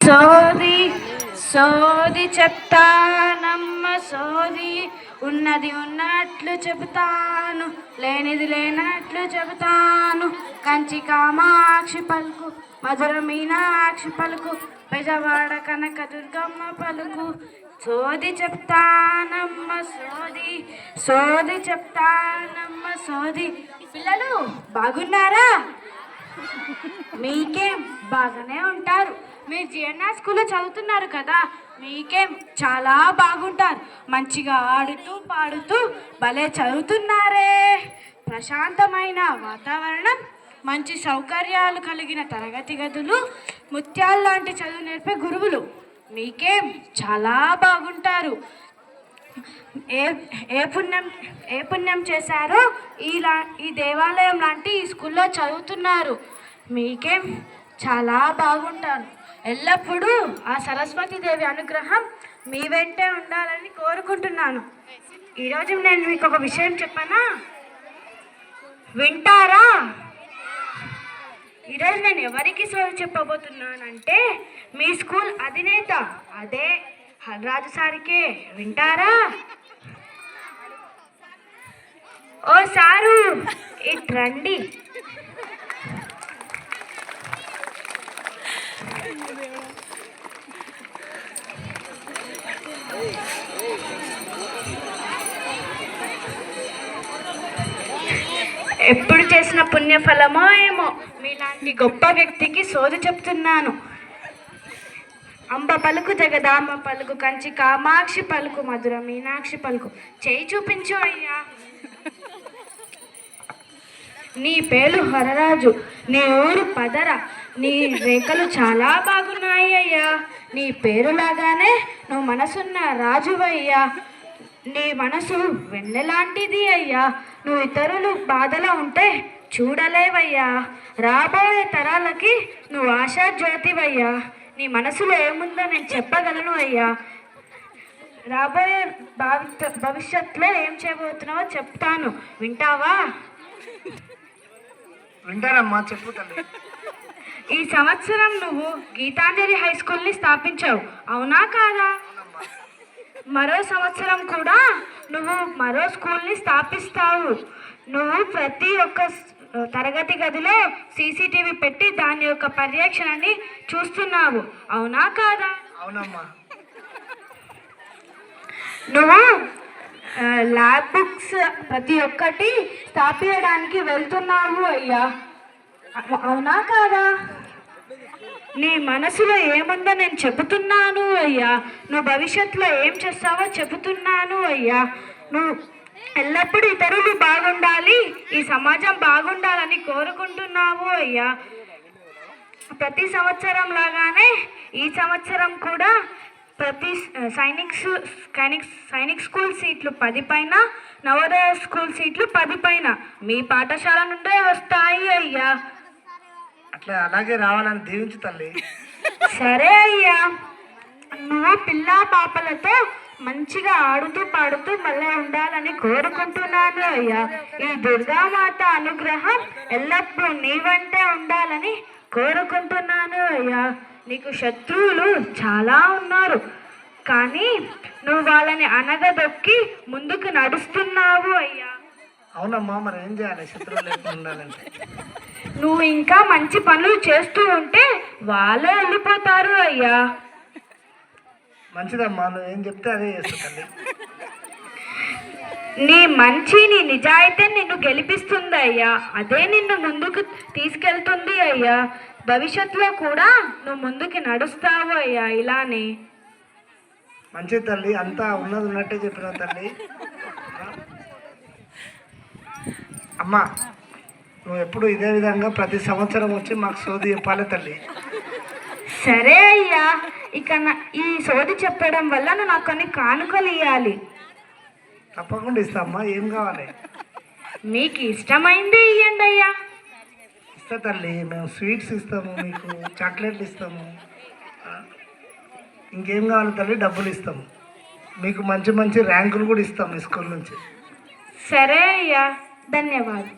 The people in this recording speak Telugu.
సోది సోది చెప్తానమ్మ సోది, ఉన్నది ఉన్నట్లు చెబుతాను, లేనిది లేనట్లు చెబుతాను. కంచి కామాక్షి పలుకు, మధుర మీనాక్షి పలుకు, పెజవాడ కనక దుర్గమ్మ పలుకు. సోది చెప్తానమ్మ సోది, సోది చెప్తానమ్మ సోది. పిల్లలు బాగున్నారా? మీకేం బాగానే ఉంటారు. మీరు జిఎన్ఆర్ స్కూల్లో చదువుతున్నారు కదా, మీకేం చాలా బాగుంటారు. మంచిగా ఆడుతూ పాడుతూ భలే చదువుతున్నారే. ప్రశాంతమైన వాతావరణం, మంచి సౌకర్యాలు కలిగిన తరగతి గదులు, ముత్యాలు లాంటి చదువు నేర్పే గురువులు, మీకేం చాలా బాగుంటారు. ఏ పుణ్యం చేశారో ఈ దేవాలయం లాంటి ఈ స్కూల్లో చదువుతున్నారు. మీకేం చాలా బాగుంటారు. ఎల్లప్పుడూ ఆ సరస్వతీదేవి అనుగ్రహం మీ వెంటే ఉండాలని కోరుకుంటున్నాను. ఈరోజు నేను మీకు ఒక విషయం చెప్పనా, వింటారా? ఈరోజు నేను ఎవరికి సోది చెప్పబోతున్నానంటే మీ స్కూల్ అధినేత, అదే హల్రాజు సార్కే. వింటారా? ఓ సారు, ఇట్ రండి. ఎప్పుడు చేసిన పుణ్యఫలమో ఏమో, మీలాంటి గొప్ప వ్యక్తికి సోది చెప్తున్నాను. అంబ పలుకు, జగదాంబ పలుకు, కంచి కామాక్షి పలుకు, మధుర మీనాక్షి పలుకు. చేయి చూపించు అయ్యా. నీ పేరు హరరాజు, నీ ఊరు పదర, నీ రేఖలు చాలా బాగున్నాయి అయ్యా. నీ పేరులాగానే నువ్వు మనసున్న రాజువయ్యా. నీ మనసు వెన్నెలాంటిది అయ్యా. నువ్వు ఇతరులు బాధలో ఉంటే చూడలేవయ్యా. రాబోయే తరాలకి నువ్వు ఆశాజ్యోతివయ్యా. నీ మనసులో ఏముందో నేను చెప్పగలను అయ్యా. రాబోయే భవిష్యత్తులో ఏం చేయబోతున్నావో చెప్తాను, వింటావా? వింటానమ్మా, చెప్పు తల్లి. ఈ సంవత్సరం నువ్వు గీతాంజలి హై స్కూల్ని స్థాపించావు, అవునా కాదా? మరో సంవత్సరం కూడా నువ్వు మరో స్కూల్ని స్థాపిస్తావు. నువ్వు ప్రతి ఒక్క తరగతి గదిలో సీసీటీవీ పెట్టి దాని యొక్క పర్యవేక్షణని చూస్తున్నావు, అవునా కాదా? అవునమ్మా. నువ్వు ల్యాబ్ బుక్స్ ప్రతి ఒక్కటి స్థాపించడానికి వెళ్తున్నావు అయ్యా, అవునా కాదా? నీ మనసులో ఏముందో నేను చెబుతున్నాను అయ్యా. నువ్వు భవిష్యత్తులో ఏం చేస్తావో చెబుతున్నాను అయ్యా. నువ్వు ఎల్లప్పుడూ ఇతరులు బాగుండాలి, ఈ సమాజం బాగుండాలని కోరుకుంటున్నావు అయ్యా. ప్రతి సంవత్సరం లాగానే ఈ సంవత్సరం కూడా ప్రతి సైనిక్ స్కూల్ సీట్లు 10 పైన, నవోదయ స్కూల్ సీట్లు 10 పైన మీ పాఠశాల నుండే వస్తాయి అయ్యా. అట్లా అలాగే రావాలని దీవించు తల్లి. సరే అయ్యా. నువ్వు పిల్ల పాపలతో మంచిగా ఆడుతూ పాడుతూ మళ్ళీ ఉండాలని కోరుకుంటున్నాను అయ్యా. ఈ దుర్గామాత అనుగ్రహం ఎల్లప్పుడూ నీ వెంటే ఉండాలని కోరుకుంటున్నాను అయ్యా. నీకు శత్రువులు చాలా ఉన్నారు, కానీ నువ్వు వాళ్ళని అనగదొక్కి ముందుకు నడుస్తున్నావు అయ్యా. అవునమ్మా, మరి ఏం చేయాలి శత్రువులు లేకుండా ఉండాలంటే? నువ్వు ఇంకా మంచి పనులు చేస్తూ ఉంటే వాళ్ళే వెళ్ళిపోతారు అయ్యా. మంచిదమ్మా, నువ్వు ఏం చెప్తే అదే చేస్తా తల్లి. నీ మంచి, నీ నిజాయితీ నిన్ను గెలిపిస్తుంది అయ్యా. అదే నిన్ను ముందుకు తీసుకెళ్తుంది అయ్యా. భవిష్యత్తులో కూడా నువ్వు ముందుకు నడుస్తావు అయ్యా ఇలానే. మంచిది తల్లి, అంతా ఉన్నది ఉన్నట్టే చెప్పినావు తల్లి. అమ్మా, నువ్వు ఎప్పుడు ఇదే విధంగా ప్రతి సంవత్సరం వచ్చి మాకు సోది చెప్పాలి తల్లి. సరే అయ్యా. ఇక ఈ సోది చెప్పడం వల్ల నువ్వు నాకు కొన్ని కానుకలు ఇవ్వాలి. తప్పకుండా ఇస్తామ్మా. ఏం కావాలి? మీకు ఇష్టమైంది ఇవ్వండి అయ్యా. ఇస్తా తల్లి. మేము స్వీట్స్ ఇస్తాము, మీకు చాక్లెట్లు ఇస్తాము. ఇంకేం కావాలి తల్లి? డబ్బులు ఇస్తాము. మీకు మంచి మంచి ర్యాంకులు కూడా ఇస్తాము ఈ స్కూల్ నుంచి. సరే అయ్యా, ధన్యవాదాలు.